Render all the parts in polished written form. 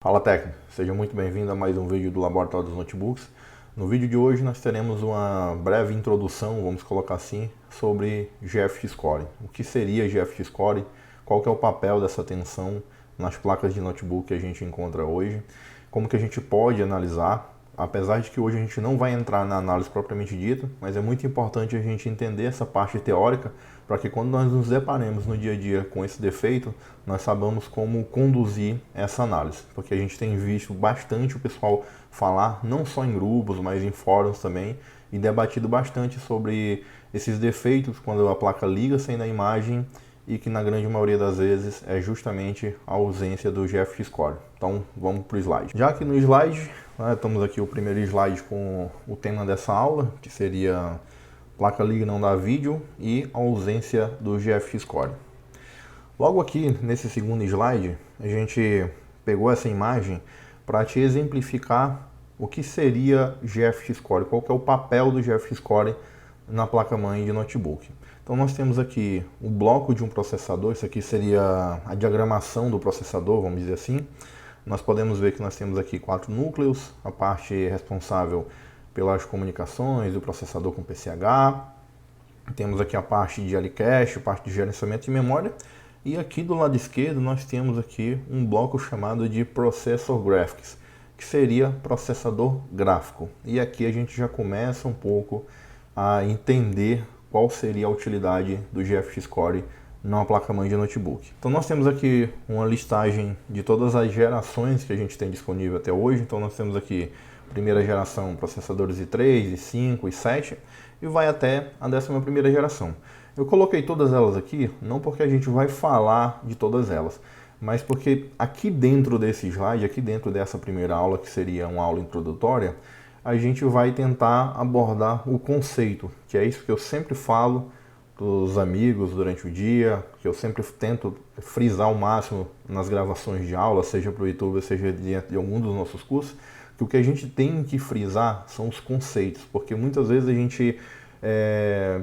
Fala técnico, seja muito bem-vindo a mais um vídeo do Laboratório dos Notebooks. No vídeo de hoje nós teremos uma breve introdução, vamos colocar assim, sobre GFX Core. O que seria GFX Core, qual que é o papel dessa tensão nas placas de notebook que a gente encontra hoje, como que a gente pode analisar, apesar de que hoje a gente não vai entrar na análise propriamente dita, mas é muito importante a gente entender essa parte teórica para que quando nós nos deparemos no dia a dia com esse defeito, nós sabemos como conduzir essa análise. Porque a gente tem visto bastante o pessoal falar, não só em grupos, mas em fóruns também, e debatido bastante sobre esses defeitos quando a placa liga sem a imagem e que na grande maioria das vezes é justamente a ausência do GFX Core. Então vamos para o slide. Já que no slide, estamos aqui o primeiro slide com o tema dessa aula, que seria placa liga não dá vídeo e a ausência do GFX Core. Logo aqui nesse segundo slide, a gente pegou essa imagem para te exemplificar o que seria GFX Core, qual que é o papel do GFX Core na placa-mãe de notebook. Então nós temos aqui o bloco de um processador, isso aqui seria a diagramação do processador, vamos dizer assim. Nós podemos ver que nós temos aqui 4 núcleos, a parte responsável pelas comunicações do processador com PCH. Temos aqui a parte de Ali-Cache, parte de gerenciamento de memória. E aqui do lado esquerdo nós temos aqui um bloco chamado de Processor Graphics, que seria processador gráfico. E aqui a gente já começa um pouco a entender qual seria a utilidade do GFX Core numa placa-mãe de notebook. Então nós temos aqui uma listagem de todas as gerações que a gente tem disponível até hoje. Então nós temos aqui primeira geração, processadores i3, i5, i7 e vai até a 11ª geração. Eu coloquei todas elas aqui, não porque a gente vai falar de todas elas, mas porque aqui dentro desse slide, aqui dentro dessa primeira aula, que seria uma aula introdutória, a gente vai tentar abordar o conceito, que é isso que eu sempre falo para os amigos durante o dia, que eu sempre tento frisar ao máximo nas gravações de aula, seja para o YouTube, seja de algum dos nossos cursos, que o que a gente tem que frisar são os conceitos, porque muitas vezes a gente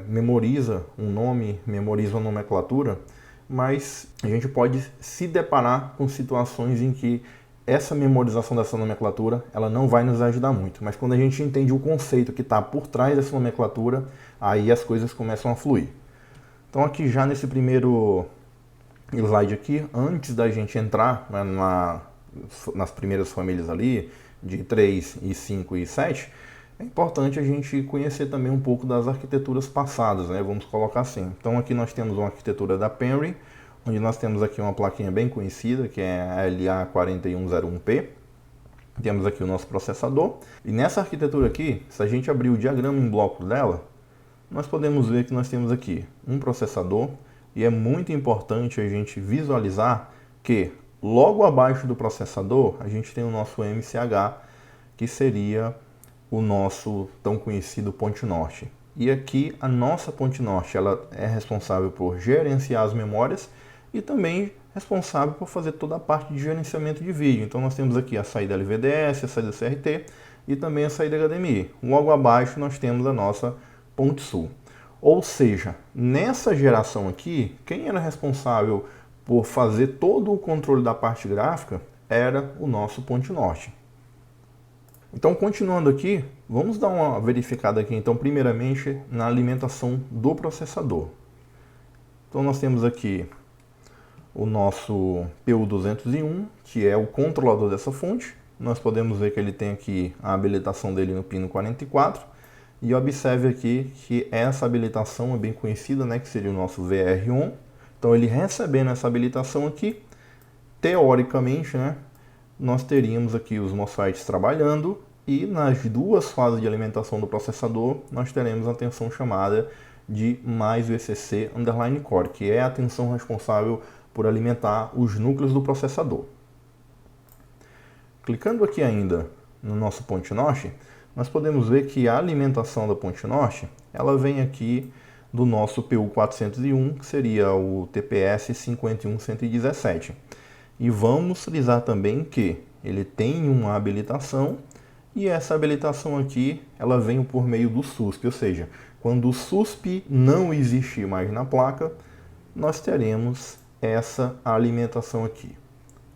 memoriza um nome, memoriza uma nomenclatura, mas a gente pode se deparar com situações em que essa memorização dessa nomenclatura ela não vai nos ajudar muito, mas quando a gente entende o conceito que está por trás dessa nomenclatura, aí as coisas começam a fluir. Então aqui já nesse primeiro slide aqui, antes da gente entrar nas primeiras famílias ali, de 3, i5 e i7, é importante a gente conhecer também um pouco das arquiteturas passadas, né? Vamos colocar assim. Então aqui nós temos uma arquitetura da Penry, onde nós temos aqui uma plaquinha bem conhecida, que é a LA4101P. Temos aqui o nosso processador. E nessa arquitetura aqui, se a gente abrir o diagrama em bloco dela, nós podemos ver que nós temos aqui um processador, e é muito importante a gente visualizar que logo abaixo do processador a gente tem o nosso MCH, que seria o nosso tão conhecido ponte norte. E aqui a nossa ponte norte ela é responsável por gerenciar as memórias e também responsável por fazer toda a parte de gerenciamento de vídeo. Então nós temos aqui a saída LVDS, a saída CRT e também a saída HDMI. Logo abaixo nós temos a nossa ponte sul. Ou seja, nessa geração aqui, quem era responsável por fazer todo o controle da parte gráfica era o nosso ponte norte. Então, continuando aqui, vamos dar uma verificada aqui, então, primeiramente, na alimentação do processador. Então, nós temos aqui o nosso PU201, que é o controlador dessa fonte. Nós podemos ver que ele tem aqui a habilitação dele no pino 44. E observe aqui que essa habilitação é bem conhecida, né, que seria o nosso VR-ON. Então, ele recebendo essa habilitação aqui, teoricamente, né, nós teríamos aqui os MOSFETs trabalhando e nas duas fases de alimentação do processador nós teremos a tensão chamada de mais VCC underline core, que é a tensão responsável por alimentar os núcleos do processador. Clicando aqui ainda no nosso ponte norte, nós podemos ver que a alimentação da ponte norte ela vem aqui do nosso PU401, que seria o TPS 51117. E vamos frisar também que ele tem uma habilitação e essa habilitação aqui ela vem por meio do SUSP, ou seja, quando o SUSP não existir mais na placa, nós teremos essa alimentação aqui.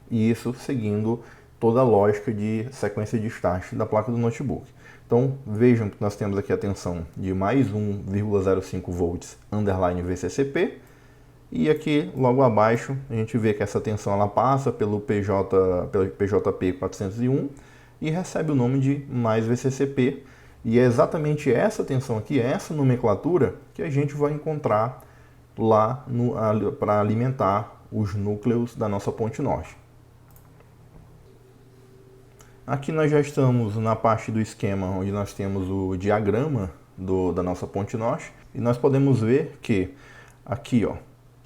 E isso seguindo toda a lógica de sequência de start da placa do notebook. Então vejam que nós temos aqui a tensão de mais 1,05 volts underline VCCP, e aqui logo abaixo a gente vê que essa tensão ela passa pelo PJP 401 e recebe o nome de mais VCCP, e é exatamente essa tensão aqui, essa nomenclatura que a gente vai encontrar lá para alimentar os núcleos da nossa ponte norte. Aqui nós já estamos na parte do esquema onde nós temos o diagrama da nossa ponte norte, e nós podemos ver que aqui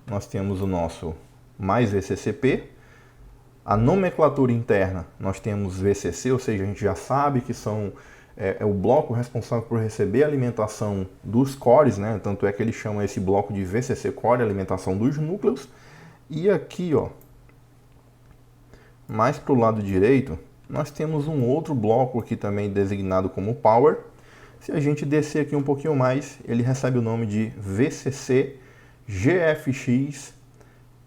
nós temos o nosso mais VCCP, a nomenclatura interna nós temos VCC, ou seja, a gente já sabe que é o bloco responsável por receber a alimentação dos cores, né? Tanto é que ele chama esse bloco de VCC Core, alimentação dos núcleos. E aqui, mais para o lado direito, nós temos um outro bloco aqui também designado como Power. Se a gente descer aqui um pouquinho mais, ele recebe o nome de VCC GFX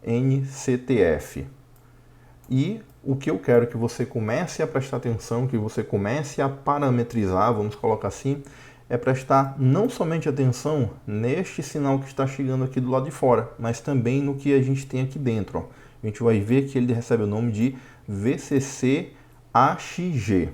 NCTF. E o que eu quero que você comece a prestar atenção, que você comece a parametrizar, vamos colocar assim, é prestar não somente atenção neste sinal que está chegando aqui do lado de fora, mas também no que a gente tem aqui dentro. A gente vai ver que ele recebe o nome de VCC AXG.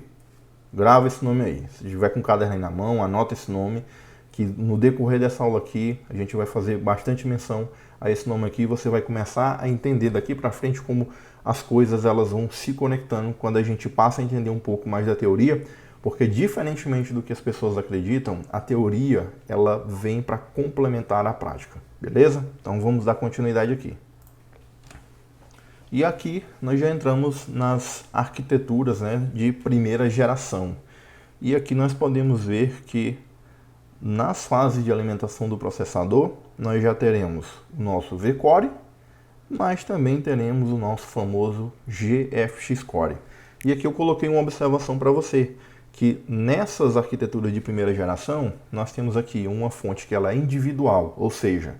Grava esse nome aí. Se tiver com o caderno aí na mão, anota esse nome, que no decorrer dessa aula aqui a gente vai fazer bastante menção a esse nome aqui, e você vai começar a entender daqui para frente como as coisas elas vão se conectando quando a gente passa a entender um pouco mais da teoria, porque diferentemente do que as pessoas acreditam, a teoria ela vem para complementar a prática, beleza? Então vamos dar continuidade aqui. E aqui nós já entramos nas arquiteturas, né, de primeira geração. E aqui nós podemos ver que nas fases de alimentação do processador, nós já teremos o nosso V-Core, mas também teremos o nosso famoso GFX Core. E aqui eu coloquei uma observação para você, que nessas arquiteturas de primeira geração, nós temos aqui uma fonte que ela é individual, ou seja,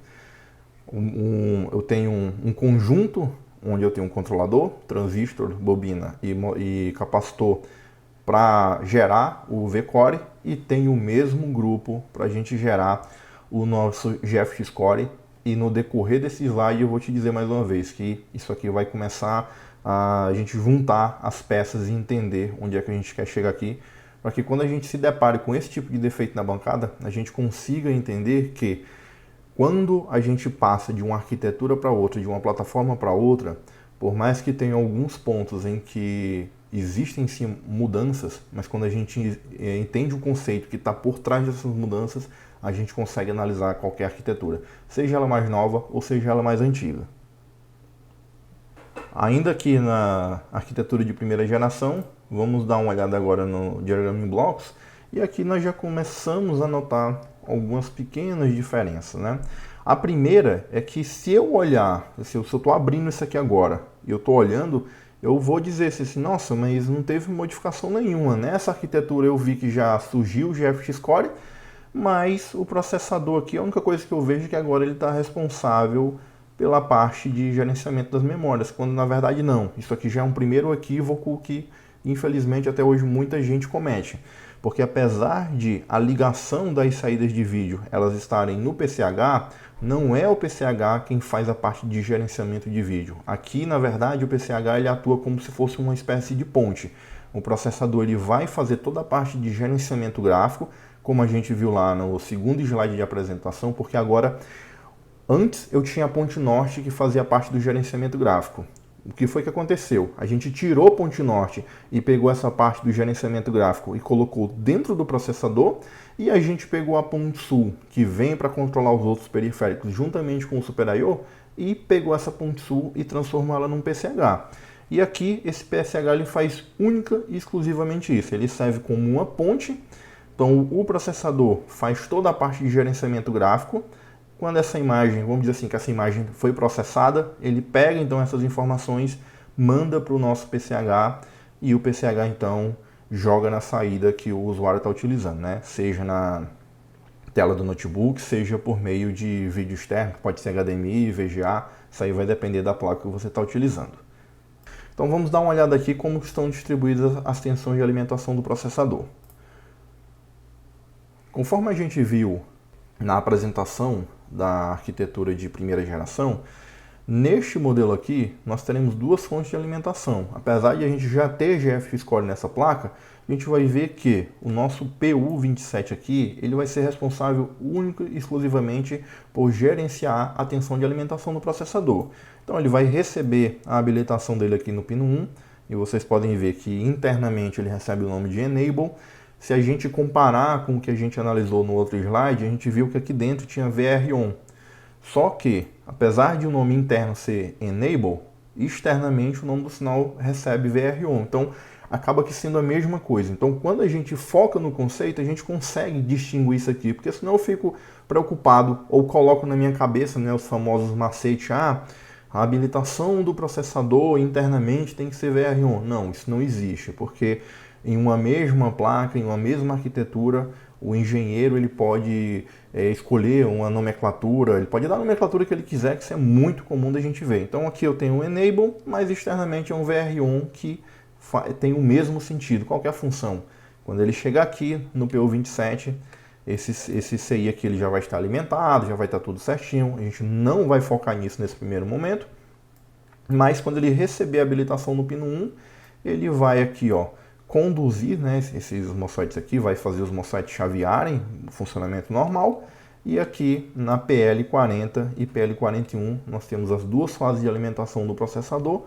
eu tenho um conjunto onde eu tenho um controlador, transistor, bobina e capacitor para gerar o V-Core, e tem o mesmo grupo para a gente gerar o nosso GFX Core. E no decorrer desse slide eu vou te dizer mais uma vez que isso aqui vai começar a gente juntar as peças e entender onde é que a gente quer chegar aqui, para que quando a gente se depare com esse tipo de defeito na bancada, a gente consiga entender que quando a gente passa de uma arquitetura para outra, de uma plataforma para outra, por mais que tenha alguns pontos em que existem sim mudanças, mas quando a gente entende o conceito que está por trás dessas mudanças, a gente consegue analisar qualquer arquitetura, seja ela mais nova ou seja ela mais antiga. Ainda aqui na arquitetura de primeira geração, vamos dar uma olhada agora no Diagram in Blocks, e aqui nós já começamos a notar algumas pequenas diferenças, né? A primeira é que se eu olhar, se eu estou abrindo isso aqui agora e eu estou olhando, eu vou dizer assim, nossa, mas não teve modificação nenhuma. Nessa arquitetura eu vi que já surgiu o GFX Core, mas o processador aqui, a única coisa que eu vejo é que agora ele está responsável pela parte de gerenciamento das memórias, quando na verdade não. Isso aqui já é um primeiro equívoco que infelizmente até hoje muita gente comete. Porque apesar de a ligação das saídas de vídeo elas estarem no PCH, não é o PCH quem faz a parte de gerenciamento de vídeo. Aqui, na verdade, o PCH ele atua como se fosse uma espécie de ponte. O processador ele vai fazer toda a parte de gerenciamento gráfico, como a gente viu lá no segundo slide de apresentação, porque agora, antes eu tinha a ponte norte que fazia parte do gerenciamento gráfico. O que foi que aconteceu? A gente tirou a ponte norte e pegou essa parte do gerenciamento gráfico e colocou dentro do processador, e a gente pegou a ponte sul, que vem para controlar os outros periféricos juntamente com o Super I/O, e pegou essa ponte sul e transformou ela num PCH. E aqui esse PCH ele faz única e exclusivamente isso, ele serve como uma ponte. Então o processador faz toda a parte de gerenciamento gráfico. Quando essa imagem, vamos dizer assim, que essa imagem foi processada, ele pega então essas informações, manda para o nosso PCH, e o PCH então joga na saída que o usuário está utilizando, né? Seja na tela do notebook, seja por meio de vídeo externo, pode ser HDMI, VGA, isso aí vai depender da placa que você está utilizando. Então vamos dar uma olhada aqui como estão distribuídas as tensões de alimentação do processador. Conforme a gente viu na apresentação da arquitetura de primeira geração, neste modelo aqui nós teremos duas fontes de alimentação. Apesar de a gente já ter GFX Core nessa placa, a gente vai ver que o nosso PU27 aqui, ele vai ser responsável único e exclusivamente por gerenciar a tensão de alimentação do processador. Então ele vai receber a habilitação dele aqui no pino 1, e vocês podem ver que internamente ele recebe o nome de Enable. Se a gente comparar com o que a gente analisou no outro slide, a gente viu que aqui dentro tinha VRON. Só que, apesar de o nome interno ser Enable, externamente o nome do sinal recebe VRON. Então, acaba que sendo a mesma coisa. Então, quando a gente foca no conceito, a gente consegue distinguir isso aqui, porque senão eu fico preocupado ou coloco na minha cabeça, né, os famosos macetes, a habilitação do processador internamente tem que ser VRON. Não, isso não existe, porque em uma mesma placa, em uma mesma arquitetura, o engenheiro ele pode escolher uma nomenclatura, ele pode dar a nomenclatura que ele quiser, que isso é muito comum da gente ver. Então aqui eu tenho um Enable, mas externamente é um VRON que tem o mesmo sentido. Qual que é a função? Quando ele chegar aqui no PU27, esse CI aqui ele já vai estar alimentado, já vai estar tudo certinho. A gente não vai focar nisso nesse primeiro momento, mas quando ele receber a habilitação no pino 1, ele vai aqui, ó, conduzir, né, esses MOSFETs aqui, vai fazer os MOSFETs chavearem no funcionamento normal. E aqui na PL40 e PL41 nós temos as duas fases de alimentação do processador,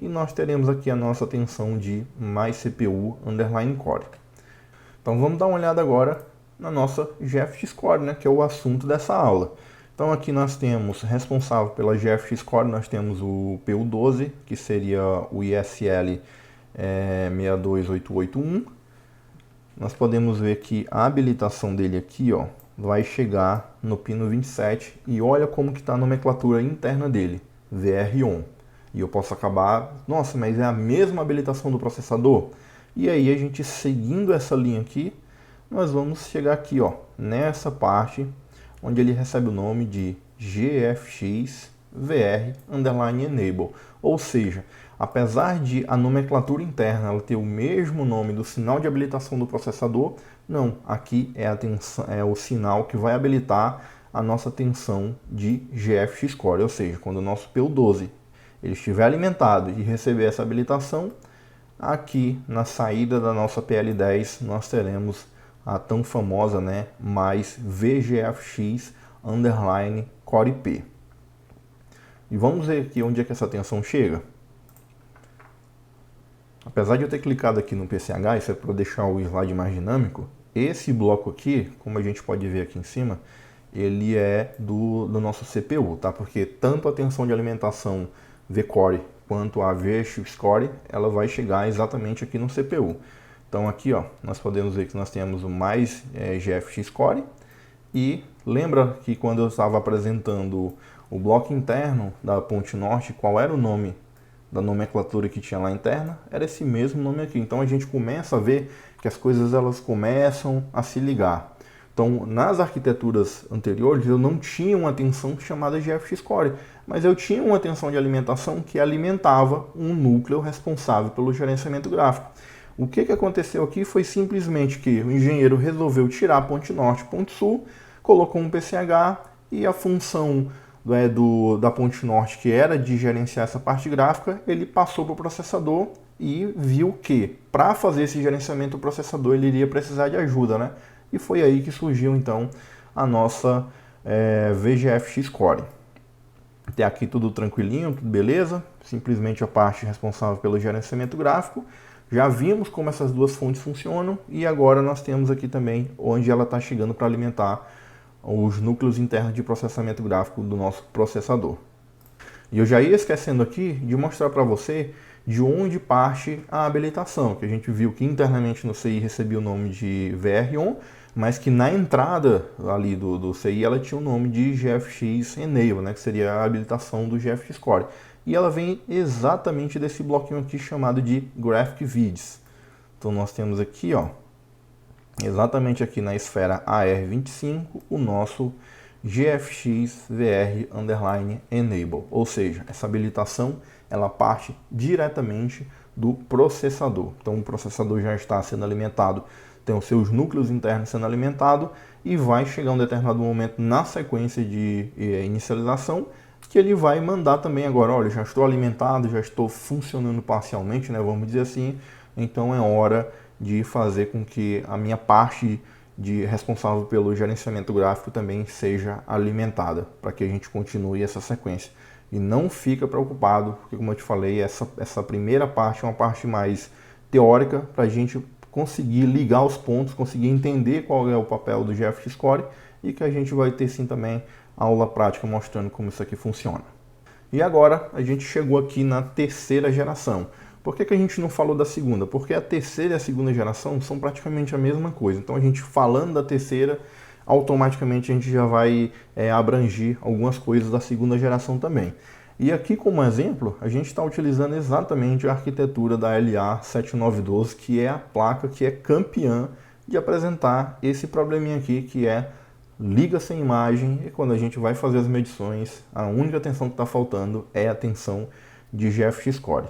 e nós teremos aqui a nossa tensão de mais CPU underline core. Então vamos dar uma olhada agora na nossa GFX Core, né, que é o assunto dessa aula. Então aqui nós temos, responsável pela GFX Core, nós temos o PU12, que seria o ISL 62881. Nós podemos ver que a habilitação dele aqui, ó, vai chegar no pino 27, e olha como que está a nomenclatura interna dele, VRON. E eu posso acabar, nossa, mas é a mesma habilitação do processador? E aí a gente seguindo essa linha aqui, nós vamos chegar aqui, ó, nessa parte onde ele recebe o nome de GFX VR underline Enable. Ou seja, apesar de a nomenclatura interna ela ter o mesmo nome do sinal de habilitação do processador, não, aqui é o sinal que vai habilitar a nossa tensão de GFX Core. Ou seja, quando o nosso PU12 ele estiver alimentado e receber essa habilitação, aqui na saída da nossa PL10 nós teremos a tão famosa, né, mais VGFX underline Core P. E vamos ver aqui onde é que essa tensão chega. Apesar de eu ter clicado aqui no PCH, isso é para deixar o slide mais dinâmico, esse bloco aqui, como a gente pode ver aqui em cima, ele é do nosso CPU, tá? Porque tanto a tensão de alimentação V-Core quanto a VGFX Core, ela vai chegar exatamente aqui no CPU. Então aqui, ó, nós podemos ver que nós temos o mais GFX Core, e lembra que quando eu estava apresentando o bloco interno da ponte norte, qual era o nome da nomenclatura que tinha lá interna? Era esse mesmo nome aqui. Então a gente começa a ver que as coisas elas começam a se ligar. Então, nas arquiteturas anteriores, eu não tinha uma tensão chamada GFX Core, mas eu tinha uma tensão de alimentação que alimentava um núcleo responsável pelo gerenciamento gráfico. O que aconteceu aqui foi simplesmente que o engenheiro resolveu tirar a ponte norte e ponte sul, colocou um PCH, e a função da ponte norte, que era de gerenciar essa parte gráfica, ele passou para o processador e viu que para fazer esse gerenciamento o processador ele iria precisar de ajuda, né? E foi aí que surgiu então a nossa VGFX Core. Até aqui tudo tranquilinho, tudo beleza, simplesmente a parte responsável pelo gerenciamento gráfico. Já vimos como essas duas fontes funcionam, e agora nós temos aqui também onde ela está chegando para alimentar os núcleos internos de processamento gráfico do nosso processador. E eu já ia esquecendo aqui de mostrar para você de onde parte a habilitação, que a gente viu que internamente no CI recebia o nome de VRON, mas que na entrada ali do CI ela tinha o nome de GFX Enable, né, que seria a habilitação do GFX Core. E ela vem exatamente desse bloquinho aqui chamado de Graphic Vids. Então nós temos aqui, ó, exatamente aqui na esfera AR25, o nosso GFX VR underline enable, ou seja, essa habilitação ela parte diretamente do processador. Então o processador já está sendo alimentado, tem os seus núcleos internos sendo alimentados e vai chegar um determinado momento na sequência de inicialização que ele vai mandar também agora, olha, já estou alimentado, já estou funcionando parcialmente, né, vamos dizer assim, então é hora de fazer com que a minha parte de responsável pelo gerenciamento gráfico também seja alimentada, para que a gente continue essa sequência. E não fica preocupado, porque como eu te falei, essa primeira parte é uma parte mais teórica, para a gente conseguir ligar os pontos, conseguir entender qual é o papel do GFX Score, e que a gente vai ter sim também aula prática mostrando como isso aqui funciona. E agora a gente chegou aqui na terceira geração. Por que a gente não falou da segunda? Porque a terceira e a segunda geração são praticamente a mesma coisa. Então a gente falando da terceira, automaticamente a gente já vai abranger algumas coisas da segunda geração também. E aqui como exemplo, a gente está utilizando exatamente a arquitetura da LA7912, que é a placa que é campeã de apresentar esse probleminha aqui, que é liga sem imagem, e quando a gente vai fazer as medições, a única tensão que está faltando é a tensão de GFX Score.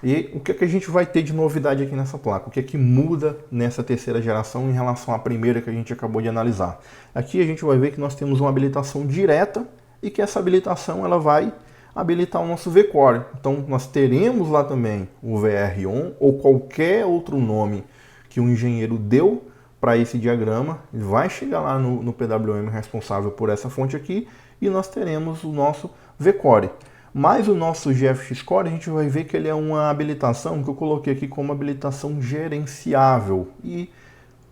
E o que é que a gente vai ter de novidade aqui nessa placa? O que é que muda nessa terceira geração em relação à primeira que a gente acabou de analisar? Aqui a gente vai ver que nós temos uma habilitação direta e que essa habilitação ela vai habilitar o nosso V-Core. Então nós teremos lá também o VR-ON ou qualquer outro nome que o engenheiro deu para esse diagrama, ele vai chegar lá no PWM responsável por essa fonte aqui e nós teremos o nosso V-Core. Mas o nosso GFX Score, a gente vai ver que ele é uma habilitação que eu coloquei aqui como habilitação gerenciável. E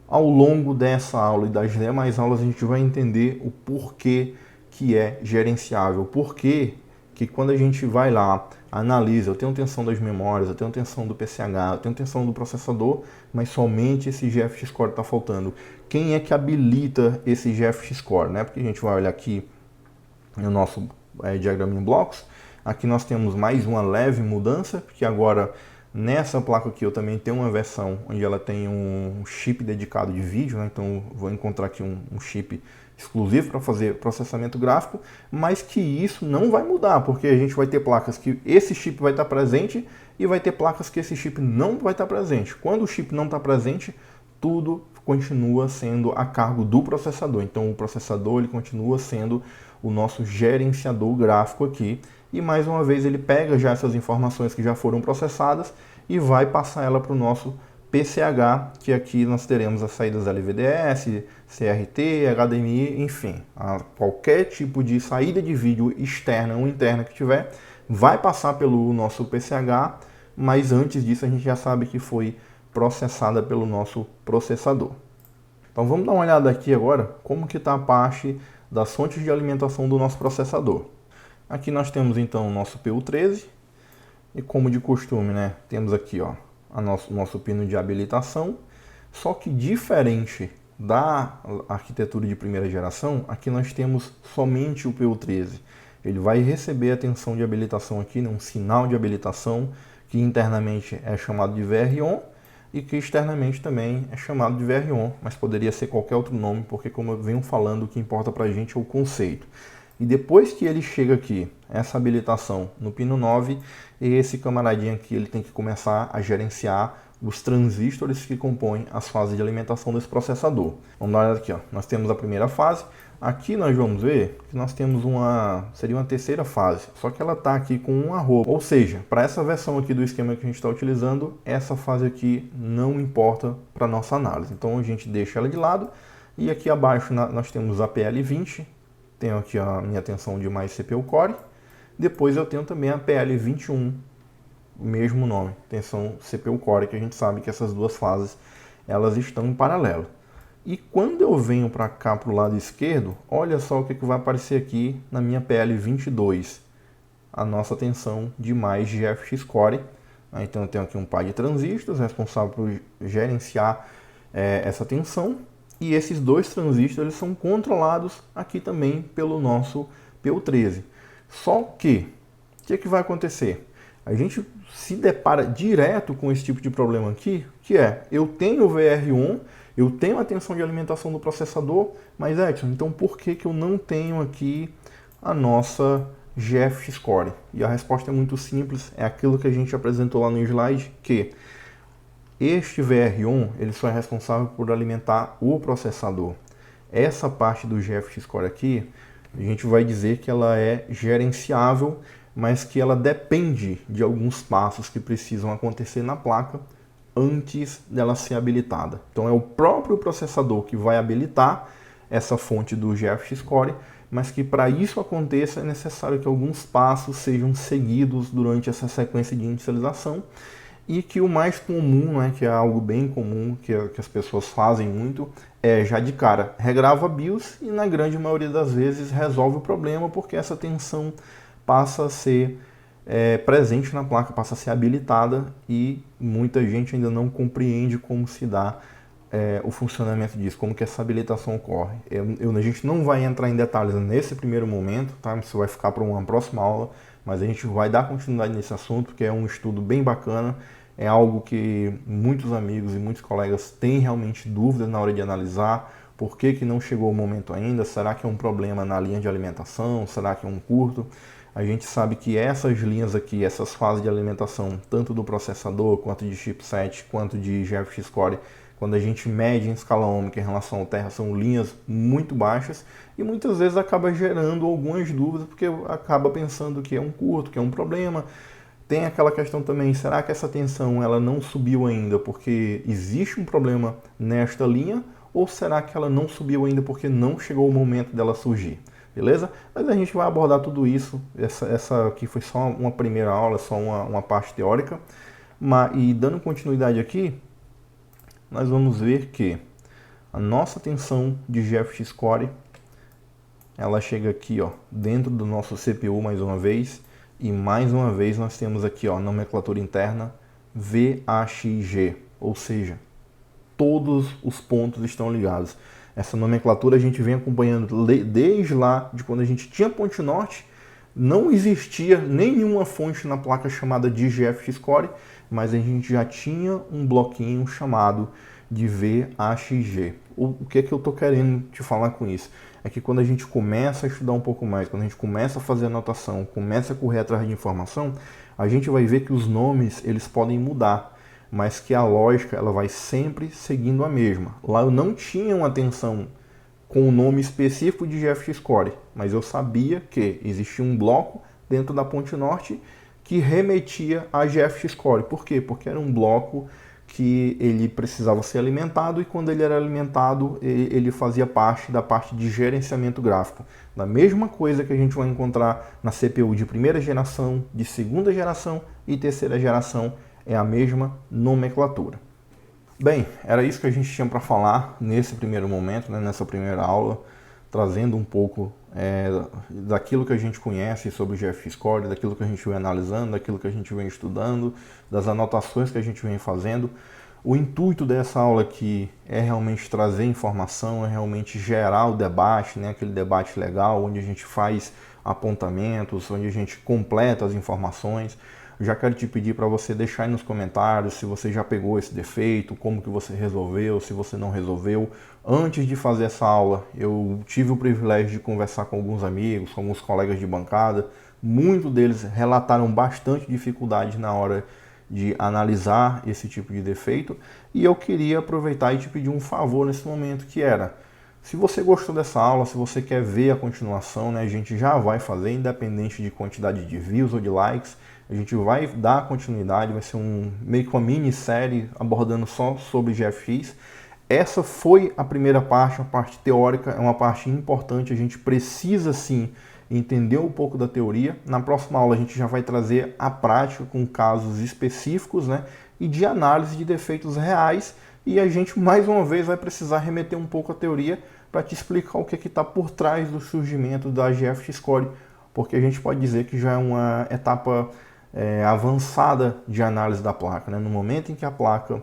ao longo dessa aula e das demais aulas a gente vai entender o porquê que é gerenciável. Porquê que quando a gente vai lá, analisa, eu tenho tensão das memórias, eu tenho tensão do PCH, eu tenho tensão do processador, mas somente esse GFX Score está faltando. Quem é que habilita esse GFX Score, né? Porque a gente vai olhar aqui no nosso diagrama em blocos. Aqui nós temos mais uma leve mudança, porque agora nessa placa aqui eu também tenho uma versão onde ela tem um chip dedicado de vídeo, né? Então vou encontrar aqui um chip exclusivo para fazer processamento gráfico, mas que isso não vai mudar, porque a gente vai ter placas que esse chip vai estar presente e vai ter placas que esse chip não vai estar presente. Quando o chip não está presente, tudo continua sendo a cargo do processador. Então o processador ele continua sendo o nosso gerenciador gráfico aqui. E mais uma vez ele pega já essas informações que já foram processadas e vai passar ela para o nosso PCH, que aqui nós teremos as saídas LVDS, CRT, HDMI, enfim, qualquer tipo de saída de vídeo externa ou interna que tiver, vai passar pelo nosso PCH, mas antes disso a gente já sabe que foi processada pelo nosso processador. Então vamos dar uma olhada aqui agora como que está a parte das fontes de alimentação do nosso processador. Aqui nós temos então o nosso PU13 e como de costume, né, temos aqui ó, nosso pino de habilitação, só que diferente da arquitetura de primeira geração, aqui nós temos somente o PU13. Ele vai receber a tensão de habilitação aqui, né, um sinal de habilitação que internamente é chamado de VR-ON e que externamente também é chamado de VR-ON, mas poderia ser qualquer outro nome, porque como eu venho falando, o que importa para a gente é o conceito. E depois que ele chega aqui, essa habilitação no pino 9, esse camaradinho aqui ele tem que começar a gerenciar os transistores que compõem as fases de alimentação desse processador. Vamos dar uma olhada aqui, ó. Nós temos a primeira fase. Aqui nós vamos ver que nós temos seria uma terceira fase, só que ela está aqui com um arroba. Ou seja, para essa versão aqui do esquema que a gente está utilizando, essa fase aqui não importa para nossa análise. Então a gente deixa ela de lado e aqui abaixo nós temos a PL20. Tenho aqui a minha tensão de mais CPU Core. Depois eu tenho também a PL21, o mesmo nome, tensão CPU Core, que a gente sabe que essas duas fases elas estão em paralelo. E quando eu venho para cá para o lado esquerdo, olha só o que vai aparecer aqui na minha PL22. A nossa tensão de mais GFX Core. Então eu tenho aqui um par de transistores responsável por gerenciar essa tensão. E esses dois transistores eles são controlados aqui também pelo nosso PU13. Só que, o que vai acontecer? a gente se depara direto com esse tipo de problema aqui, que é, eu tenho o VR1, eu tenho a tensão de alimentação do processador, mas Edson, então por que eu não tenho aqui a nossa GeForce Score? E a resposta é muito simples, é aquilo que a gente apresentou lá no slide, que este VR1 ele só é responsável por alimentar o processador. Essa parte do GeForce Score aqui, a gente vai dizer que ela é gerenciável, mas que ela depende de alguns passos que precisam acontecer na placa antes dela ser habilitada. Então é o próprio processador que vai habilitar essa fonte do GeForce Score, mas que para isso aconteça é necessário que alguns passos sejam seguidos durante essa sequência de inicialização, e que o mais comum, né, que é algo bem comum, que as pessoas fazem muito, é já de cara regrava a BIOS e na grande maioria das vezes resolve o problema, porque essa tensão passa a ser presente na placa, passa a ser habilitada, e muita gente ainda não compreende como se dá o funcionamento disso, como que essa habilitação ocorre. A gente não vai entrar em detalhes nesse primeiro momento, tá? Isso vai ficar para uma próxima aula, mas a gente vai dar continuidade nesse assunto, porque é um estudo bem bacana, é algo que muitos amigos e muitos colegas têm realmente dúvidas na hora de analisar. Por que não chegou o momento ainda? Será que é um problema na linha de alimentação? Será que é um curto? A gente sabe que essas linhas aqui, essas fases de alimentação, tanto do processador, quanto de chipset, quanto de GeForce Score, quando a gente mede em escala ohmica em relação ao Terra, são linhas muito baixas e muitas vezes acaba gerando algumas dúvidas, porque acaba pensando que é um curto, que é um problema. Tem aquela questão também, será que essa tensão ela não subiu ainda porque existe um problema nesta linha, ou será que ela não subiu ainda porque não chegou o momento dela surgir? Beleza? Mas a gente vai abordar tudo isso. Essa aqui foi só uma primeira aula, só uma parte teórica. E dando continuidade aqui, nós vamos ver que a nossa tensão de GeForce Score, ela chega aqui, ó, dentro do nosso CPU mais uma vez, e mais uma vez nós temos aqui, ó, nomenclatura interna VAXG, ou seja, todos os pontos estão ligados. Essa nomenclatura a gente vem acompanhando desde lá, de quando a gente tinha ponte norte, não existia nenhuma fonte na placa chamada de GeForce Score, mas a gente já tinha um bloquinho chamado de VAXG. O que é que eu estou querendo te falar com isso? É que quando a gente começa a estudar um pouco mais, quando a gente começa a fazer anotação, começa a correr atrás de informação, a gente vai ver que os nomes eles podem mudar, mas que a lógica ela vai sempre seguindo a mesma. Lá eu não tinha uma tensão com o nome específico de GeForce Score, mas eu sabia que existia um bloco dentro da ponte norte que remetia a GeForce Score. Por quê? Porque era um bloco que ele precisava ser alimentado, e quando ele era alimentado, ele fazia parte da parte de gerenciamento gráfico. Da mesma coisa que a gente vai encontrar na CPU de primeira geração, de segunda geração e terceira geração, é a mesma nomenclatura. Bem, era isso que a gente tinha para falar nesse primeiro momento, né, nessa primeira aula, trazendo um pouco daquilo que a gente conhece sobre o GeForce Score, daquilo que a gente vem analisando, daquilo que a gente vem estudando, das anotações que a gente vem fazendo. O intuito dessa aula aqui é realmente trazer informação, é realmente gerar o debate, né, aquele debate legal, onde a gente faz apontamentos, onde a gente completa as informações. Já quero te pedir para você deixar aí nos comentários se você já pegou esse defeito, como que você resolveu, se você não resolveu. Antes de fazer essa aula, eu tive o privilégio de conversar com alguns amigos, com alguns colegas de bancada. Muitos deles relataram bastante dificuldade na hora de analisar esse tipo de defeito. E eu queria aproveitar e te pedir um favor nesse momento, que era, se você gostou dessa aula, se você quer ver a continuação, né, a gente já vai fazer, independente de quantidade de views ou de likes. A gente vai dar continuidade, vai ser meio que uma minissérie abordando só sobre GFX. Essa foi a primeira parte, a parte teórica, é uma parte importante, a gente precisa sim entender um pouco da teoria. Na próxima aula a gente já vai trazer a prática com casos específicos, né, e de análise de defeitos reais, e a gente mais uma vez vai precisar remeter um pouco à teoria para te explicar o que está por trás do surgimento da GeForce Score, porque a gente pode dizer que já é uma etapa avançada de análise da placa, né? No momento em que a placa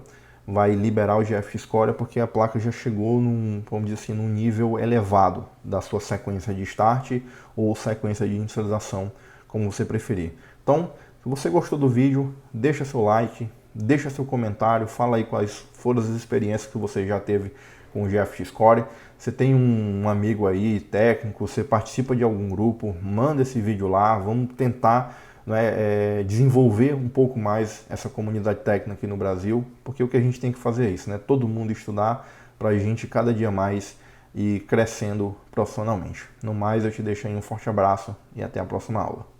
vai liberar o GeForce Score, é porque a placa já chegou vamos dizer assim, num nível elevado da sua sequência de start ou sequência de inicialização, como você preferir. Então, Se você gostou do vídeo, deixa seu like, deixa seu comentário, fala aí quais foram as experiências que você já teve com o GFX Core. Você tem um amigo aí técnico, você participa de algum grupo, manda esse vídeo lá, vamos tentar, né, desenvolver um pouco mais essa comunidade técnica aqui no Brasil, porque o que a gente tem que fazer é isso, né? Todo mundo estudar para a gente cada dia mais ir crescendo profissionalmente. No mais, eu te deixo aí um forte abraço e até a próxima aula.